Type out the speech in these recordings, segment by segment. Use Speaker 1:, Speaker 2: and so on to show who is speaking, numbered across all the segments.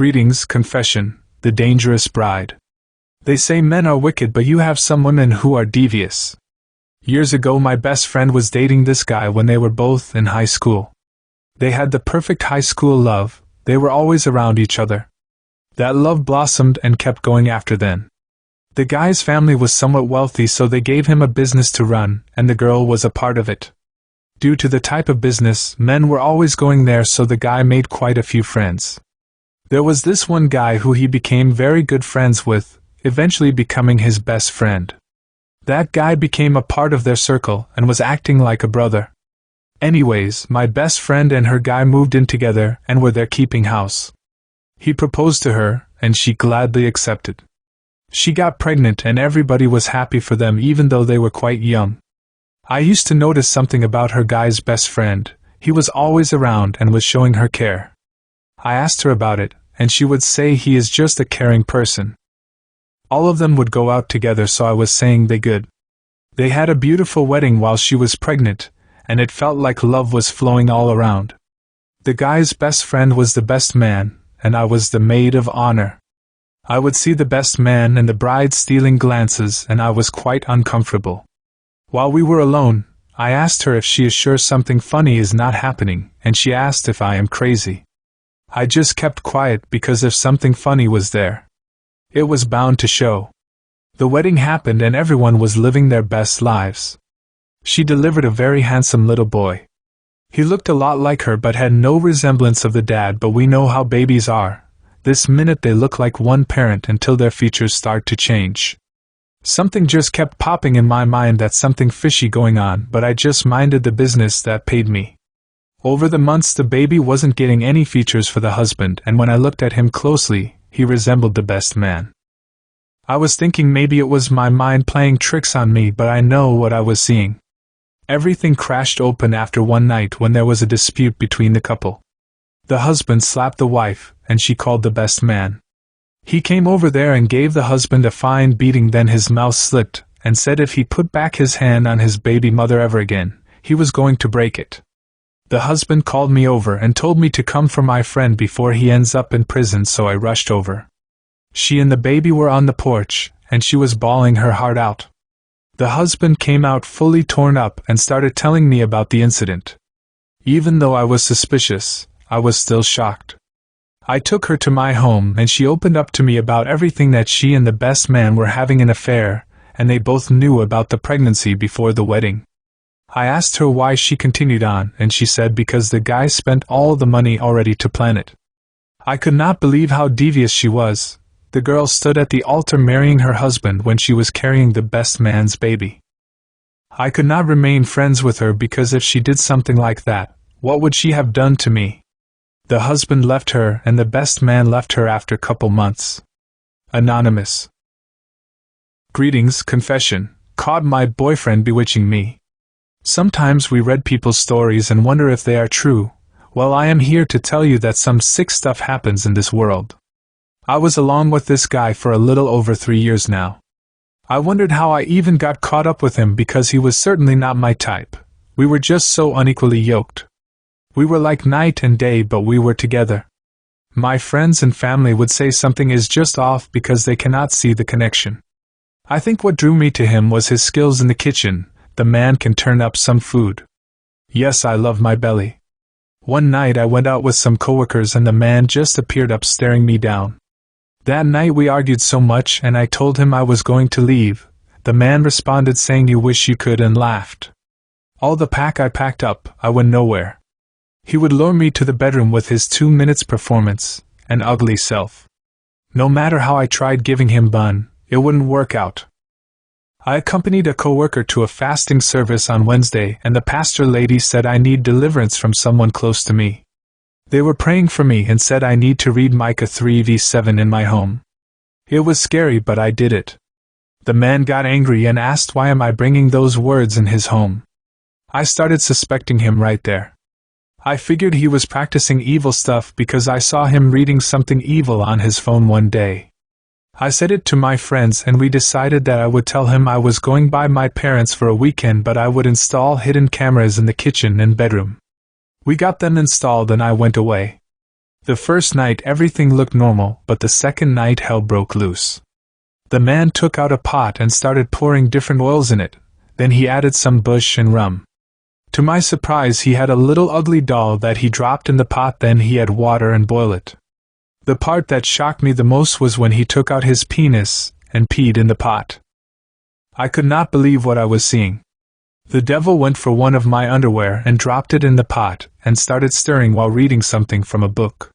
Speaker 1: Greetings, confession, the dangerous bride. They say men are wicked, but you have some women who are devious. Years ago, my best friend was dating this guy when they were both in high school. They had the perfect high school love, they were always around each other. That love blossomed and kept going after then. The guy's family was somewhat wealthy, so they gave him a business to run, and the girl was a part of it. Due to the type of business, men were always going there, so the guy made quite a few friends. There was this one guy who he became very good friends with, eventually becoming his best friend. That guy became a part of their circle and was acting like a brother. Anyways, my best friend and her guy moved in together and were there keeping house. He proposed to her, and she gladly accepted. She got pregnant and everybody was happy for them even though they were quite young. I used to notice something about her guy's best friend. He was always around and was showing her care. I asked her about it, and she would say he is just a caring person. All of them would go out together, so I was saying they good. They had a beautiful wedding while she was pregnant, and it felt like love was flowing all around. The guy's best friend was the best man, and I was the maid of honor. I would see the best man and the bride stealing glances, and I was quite uncomfortable. While we were alone, I asked her if she is sure something funny is not happening, and she asked if I am crazy. I just kept quiet because if something funny was there, it was bound to show. The wedding happened and everyone was living their best lives. She delivered a very handsome little boy. He looked a lot like her but had no resemblance of the dad, but we know how babies are. This minute they look like one parent until their features start to change. Something just kept popping in my mind, that something fishy going on, but I just minded the business that paid me. Over the months the baby wasn't getting any features for the husband, and when I looked at him closely, he resembled the best man. I was thinking maybe it was my mind playing tricks on me, but I know what I was seeing. Everything crashed open after one night when there was a dispute between the couple. The husband slapped the wife, and she called the best man. He came over there and gave the husband a fine beating, then his mouth slipped, and said if he put back his hand on his baby mother ever again, he was going to break it. The husband called me over and told me to come for my friend before he ends up in prison, so I rushed over. She and the baby were on the porch, and she was bawling her heart out. The husband came out fully torn up and started telling me about the incident. Even though I was suspicious, I was still shocked. I took her to my home and she opened up to me about everything, that she and the best man were having an affair, and they both knew about the pregnancy before the wedding. I asked her why she continued on, and she said because the guy spent all the money already to plan it. I could not believe how devious she was. The girl stood at the altar marrying her husband when she was carrying the best man's baby. I could not remain friends with her because if she did something like that, what would she have done to me? The husband left her and the best man left her after couple months. Anonymous. Greetings, confession. Caught my boyfriend bewitching me. Sometimes we read people's stories and wonder if they are true. Well, I am here to tell you that some sick stuff happens in this world. I was along with this guy for a little over 3 years now. I wondered how I even got caught up with him because he was certainly not my type. We were just so unequally yoked. We were like night and day, but we were together. My friends and family would say something is just off because they cannot see the connection. I think what drew me to him was his skills in the kitchen. The man can turn up some food. Yes, I love my belly. One night I went out with some coworkers and the man just appeared up staring me down. That night we argued so much and I told him I was going to leave. The man responded saying you wish you could and laughed. All the pack I packed up, I went nowhere. He would lure me to the bedroom with his 2 minutes performance, an ugly self. No matter how I tried giving him bun, it wouldn't work out. I accompanied a coworker to a fasting service on Wednesday, and the pastor lady said I need deliverance from someone close to me. They were praying for me and said I need to read Micah 3:7 in my home. It was scary, but I did it. The man got angry and asked why am I bringing those words in his home. I started suspecting him right there. I figured he was practicing evil stuff because I saw him reading something evil on his phone one day. I said it to my friends and we decided that I would tell him I was going by my parents for a weekend, but I would install hidden cameras in the kitchen and bedroom. We got them installed and I went away. The first night everything looked normal, but the second night hell broke loose. The man took out a pot and started pouring different oils in it, then he added some bush and rum. To my surprise, he had a little ugly doll that he dropped in the pot, then he had water and boil it. The part that shocked me the most was when he took out his penis and peed in the pot. I could not believe what I was seeing. The devil went for one of my underwear and dropped it in the pot and started stirring while reading something from a book.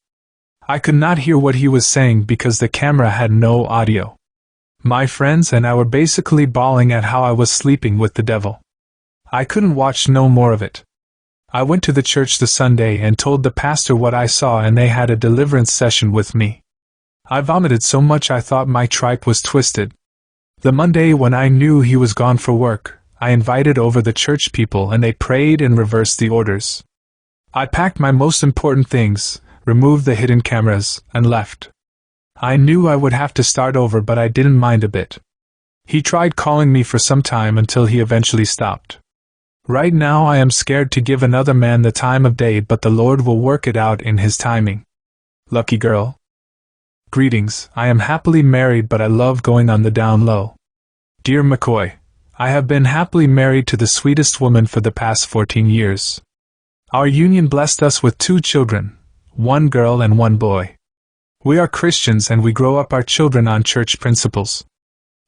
Speaker 1: I could not hear what he was saying because the camera had no audio. My friends and I were basically bawling at how I was sleeping with the devil. I couldn't watch no more of it. I went to the church the Sunday and told the pastor what I saw, and they had a deliverance session with me. I vomited so much I thought my tripe was twisted. The Monday, when I knew he was gone for work, I invited over the church people and they prayed and reversed the orders. I packed my most important things, removed the hidden cameras, and left. I knew I would have to start over, but I didn't mind a bit. He tried calling me for some time until he eventually stopped. Right now I am scared to give another man the time of day, but the Lord will work it out in His timing. Lucky girl. Greetings, I am happily married, but I love going on the down low. Dear Mckoy, I have been happily married to the sweetest woman for the past 14 years. Our union blessed us with 2 children, 1 girl and 1 boy. We are Christians and we grow up our children on church principles.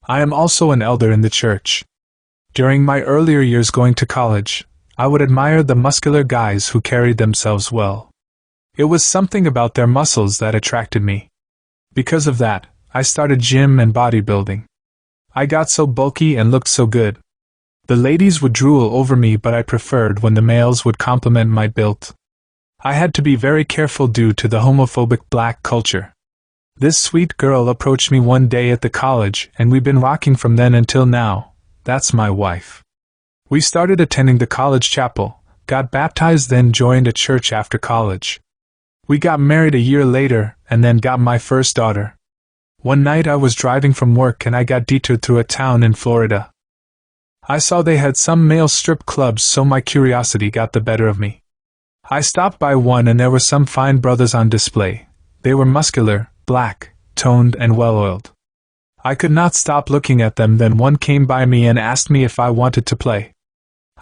Speaker 1: I am also an elder in the church. During my earlier years going to college, I would admire the muscular guys who carried themselves well. It was something about their muscles that attracted me. Because of that, I started gym and bodybuilding. I got so bulky and looked so good. The ladies would drool over me, but I preferred when the males would compliment my build. I had to be very careful due to the homophobic black culture. This sweet girl approached me one day at the college, and we've been rocking from then until now. That's my wife. We started attending the college chapel, got baptized, then joined a church after college. We got married a year later, and then got my first daughter. One night I was driving from work and I got detoured through a town in Florida. I saw they had some male strip clubs, so my curiosity got the better of me. I stopped by one and there were some fine brothers on display. They were muscular, black, toned, and well-oiled. I could not stop looking at them. Then one came by me and asked me if I wanted to play.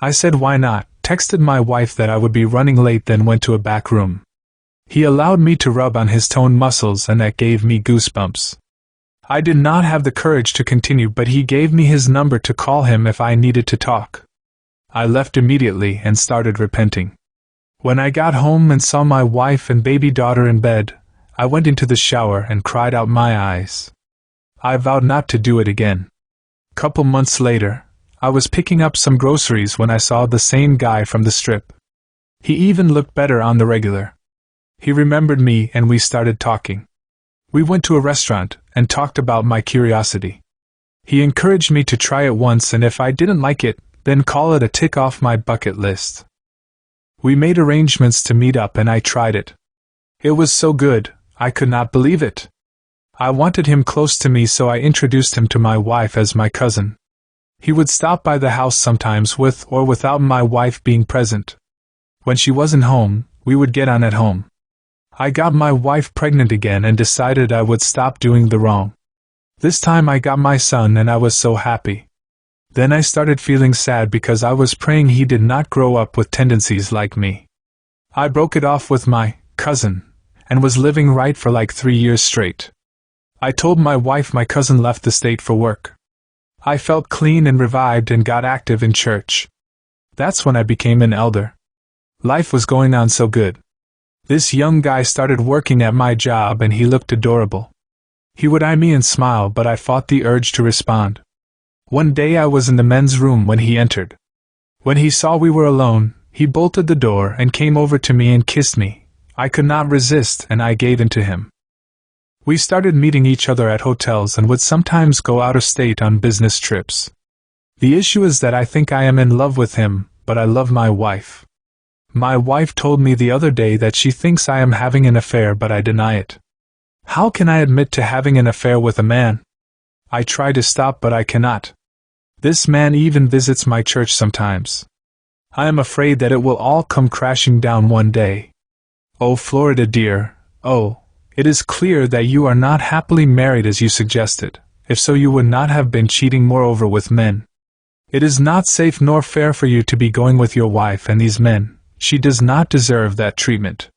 Speaker 1: I said why not, texted my wife that I would be running late, then went to a back room. He allowed me to rub on his toned muscles and that gave me goosebumps. I did not have the courage to continue, but he gave me his number to call him if I needed to talk. I left immediately and started repenting. When I got home and saw my wife and baby daughter in bed, I went into the shower and cried out my eyes. I vowed not to do it again. Couple months later, I was picking up some groceries when I saw the same guy from the strip. He even looked better on the regular. He remembered me and we started talking. We went to a restaurant and talked about my curiosity. He encouraged me to try it once, and if I didn't like it, then call it a tick off my bucket list. We made arrangements to meet up and I tried it. It was so good, I could not believe it. I wanted him close to me, so I introduced him to my wife as my cousin. He would stop by the house sometimes with or without my wife being present. When she wasn't home, we would get on at home. I got my wife pregnant again and decided I would stop doing the wrong. This time I got my son and I was so happy. Then I started feeling sad because I was praying he did not grow up with tendencies like me. I broke it off with my cousin and was living right for like 3 years straight. I told my wife my cousin left the state for work. I felt clean and revived and got active in church. That's when I became an elder. Life was going on so good. This young guy started working at my job and he looked adorable. He would eye me and smile, but I fought the urge to respond. One day I was in the men's room when he entered. When he saw we were alone, he bolted the door and came over to me and kissed me. I could not resist and I gave in to him. We started meeting each other at hotels and would sometimes go out of state on business trips. The issue is that I think I am in love with him, but I love my wife. My wife told me the other day that she thinks I am having an affair, but I deny it. How can I admit to having an affair with a man? I try to stop, but I cannot. This man even visits my church sometimes. I am afraid that it will all come crashing down one day. Oh, Florida dear, Oh, it is clear that you are not happily married as you suggested. If so, you would not have been cheating moreover with men. It is not safe nor fair for you to be going with your wife and these men. She does not deserve that treatment.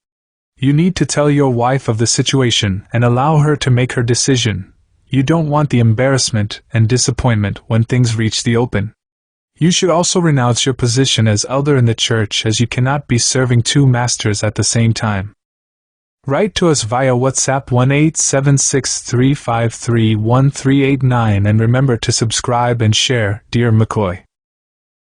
Speaker 1: You need to tell your wife of the situation and allow her to make her decision. You don't want the embarrassment and disappointment when things reach the open. You should also renounce your position as elder in the church, as you cannot be serving two masters at the same time. Write to us via WhatsApp 1-876-353-1389 and remember to subscribe and share, dear Mckoy.